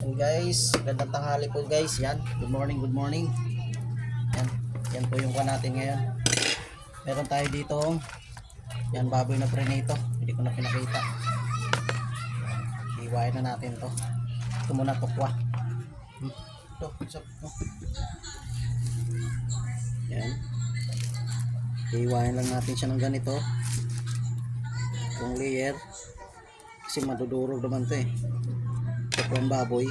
So guys, gandang tanghali po guys. Yan, good morning, good morning. Yan, yan po yung kuha natin ngayon. Meron tayo dito, yan baboy na prenito. Hindi ko na pinakita. Iwain na natin to. Ito muna tukwa. Ito, ito. Yan. Iwain lang natin siya ng ganito. Itong layer. Kasi madudurog naman to eh. Tukwang baboy.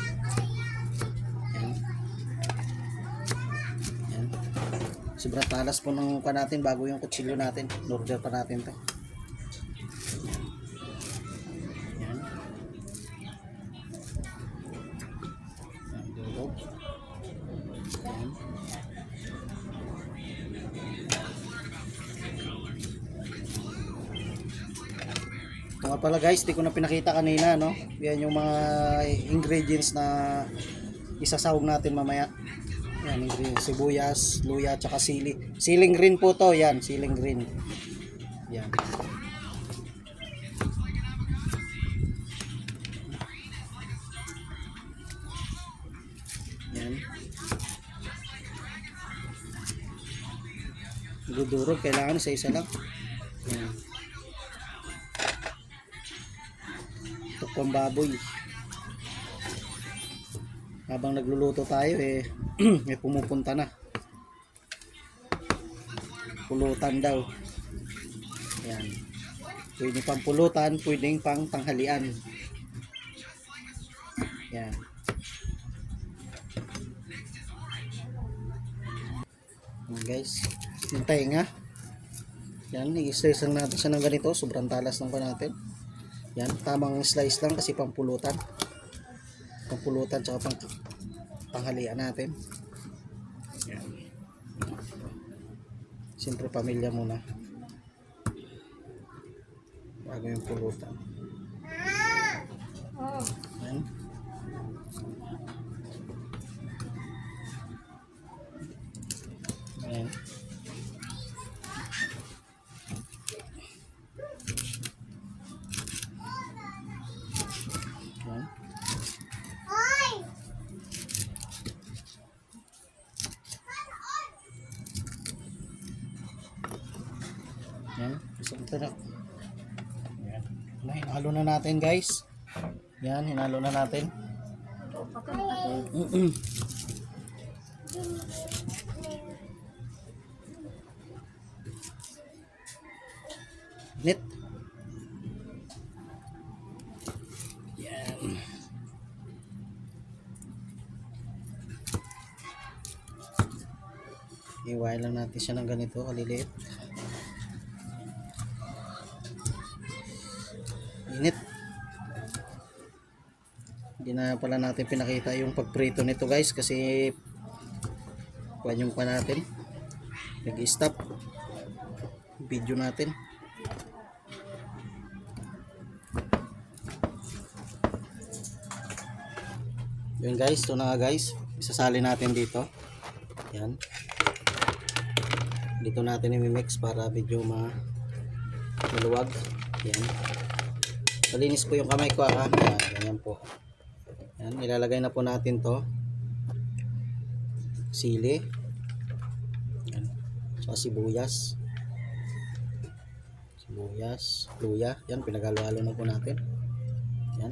Yan. Yan. Sobrang talas po ng kuha natin bago yung kutsilyo natin. Order pa natin to. Yan. Yan. Durog. Yan. Ito nga pala guys, di ko na pinakita kanina, no? Yan yung mga ingredients na isasahog natin mamaya. Yan, ingredients, sibuyas, luya, tsaka sili. Siling green po to, yan, siling green. Yan. Yan. Dudurog, kailangan isa-isa lang. Yan. Tukwang baboy. Habang nagluluto tayo eh may pumupunta na. Pulutan daw. Yan. Pwede pang pulutan, pwedeng pang tanghalian. Yan. Yan guys. Hintay nga. Yan, i-slice lang natin siya ng ganito. Sobrang talas lang pa natin. Yan, tamang slice lang kasi pampulutan. Pampulutan tsaka panghalian natin. Yan. Siyempre pamilya muna. Bago yung pulutan. Yan. Yan. Yan, isang tanak. Yan. Hinalo na natin guys. Yan, hinalo na natin. Net. Yan. Iwain lang natin siya ng ganito kaliliit. Init. Hindi na pala natin pinakita yung pagprito nito guys kasi kuhan yung pa natin. Nag-stop video natin. Yun guys, ito na nga guys. Isasali natin dito. Yan. Dito natin i-mix para medyo maluwag. Yan. Malinis po yung kamay ko ha. Yan, ganyan po. Yan, ilalagay na po natin to. Sili. Yan. So, sibuyas. Sibuyas, luya. Yan, pinaghalo-halo na po natin. Yan.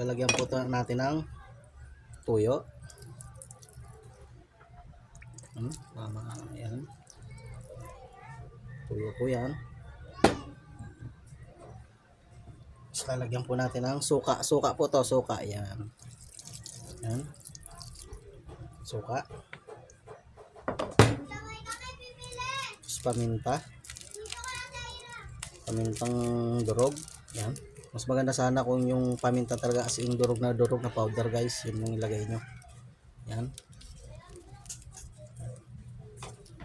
Lalagyan po natin ng tuyo. Tama. Yan. Tuyo po yan. Tapos lalagyan po natin ng suka. Suka po to. Suka. Yan. Yan. Suka. Tapos paminta. Pamintang durog. Yan. Mas maganda sana kung yung paminta talaga as in durog na powder guys. Yun yung ilagay nyo. Yan.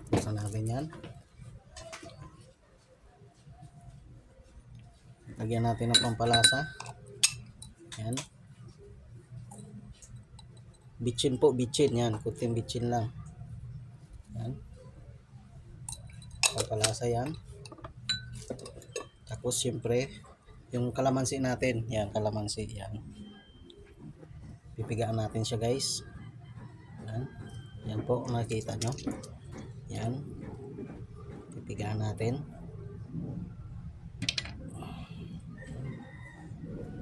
Buksan natin yan. Lagyan natin ng pampalasa. Yan. Bitchin po, bitchin. Yan, kunting bitchin lang. Yan. Pampalasa yan. Tapos siyempre, yung kalamansi natin. Yan, kalamansi. Yan. Pipigaan natin siya guys. Yan. Yan po, nakikita nyo. Yan. Pipigaan natin.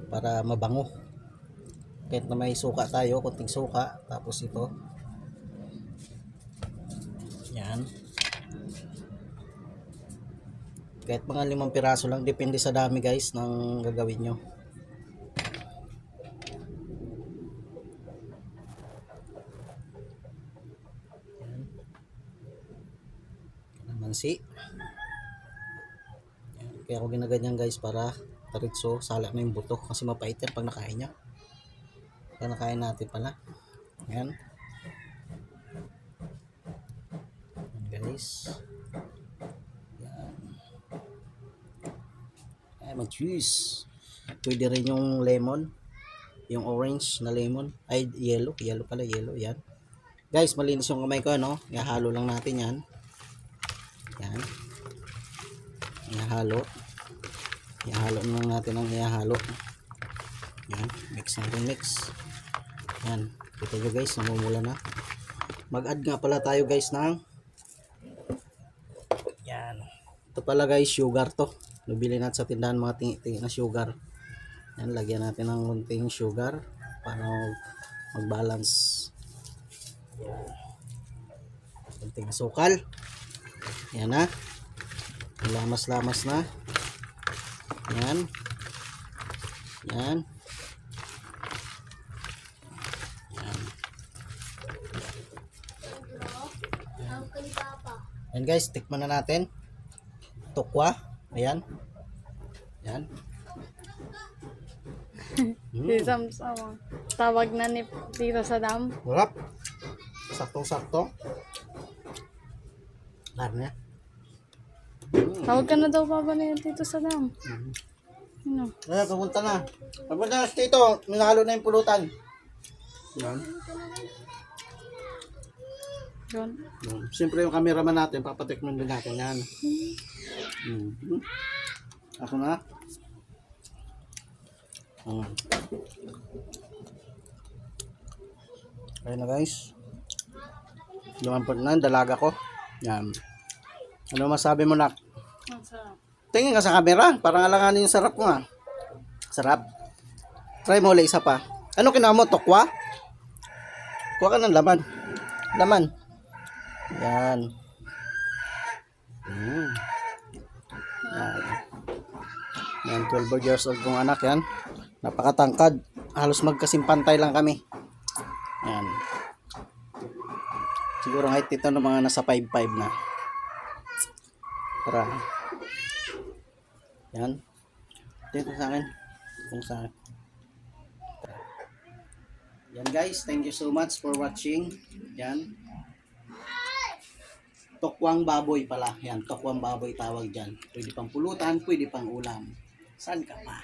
Para mabango. Kahit na may suka tayo, konting suka. Tapos ito. Yan. Kahit mga 5 piraso lang. Depende sa dami guys ng gagawin nyo. Yan. Kalamansi. Yan. Kaya ako ginaganyan guys para taritso, sala na yung buto. Kasi mapait yan pag nakain nyo. Pag nakain natin pala. Yan. Yan guys. Yan. Ay, mag-juice. Pwede rin yung lemon. Yung orange na lemon. Ay, yellow. Yellow pala, yellow. Yan. Guys, malinis yung kamay ko, no? Ihalo lang natin yan. Yan. Ihalo. Ihalo lang natin ang ihalo. Yan. Mix natin, mix. Yan. Kita nyo guys, namumula na. Mag-add nga pala tayo guys ng yan. Ito pala guys, sugar to. Nabili natin sa tindahan mga tingi-tingi na sugar. Yan, lagyan natin ng munting sugar para mag-balance. Yan. Munting asukal. Yan na. Lamas-lamas na. Yan. Yan. Yan. Yan guys, tikman na natin. Tokwa. Ayan. Yan. Si Samsam. Tawag na ni Tito Saddam. Sarap. Saktong-sakto. Laro na. Tawag ka na daw baba na yung Tito Saddam. Ano? Ayan, pumunta na. Pumunta na dito. Minahalo na yung pulutan. Yan. Yun. Siyempre yung cameraman natin, papatikman din natin yan. Ako na. Ayan na guys. Lumampot na, dalaga ko. Yan. Ano masabi mo, Nak? Masarap. Tingin ka sa camera, parang alanganin yung sarap mo, ah. Sarap. Try mo ulit isa pa. Ano kinawa mo, tokwa? Kuha ka ng laman. Laman. Yan. Yan. Yan, 12 years old kong anak yan. Napakatangkad. Halos magkasimpantay lang kami. Yan. Siguro height ito ng mga nasa 5'5 na. Para. Yan. Dito sa akin. Kung sa akin. Yan guys, thank you so much for watching. Yan. Tokwang baboy pala. Yan, tokwang baboy tawag dyan. Pwede pang pulutan, pwede pang ulam. Saan ka pa?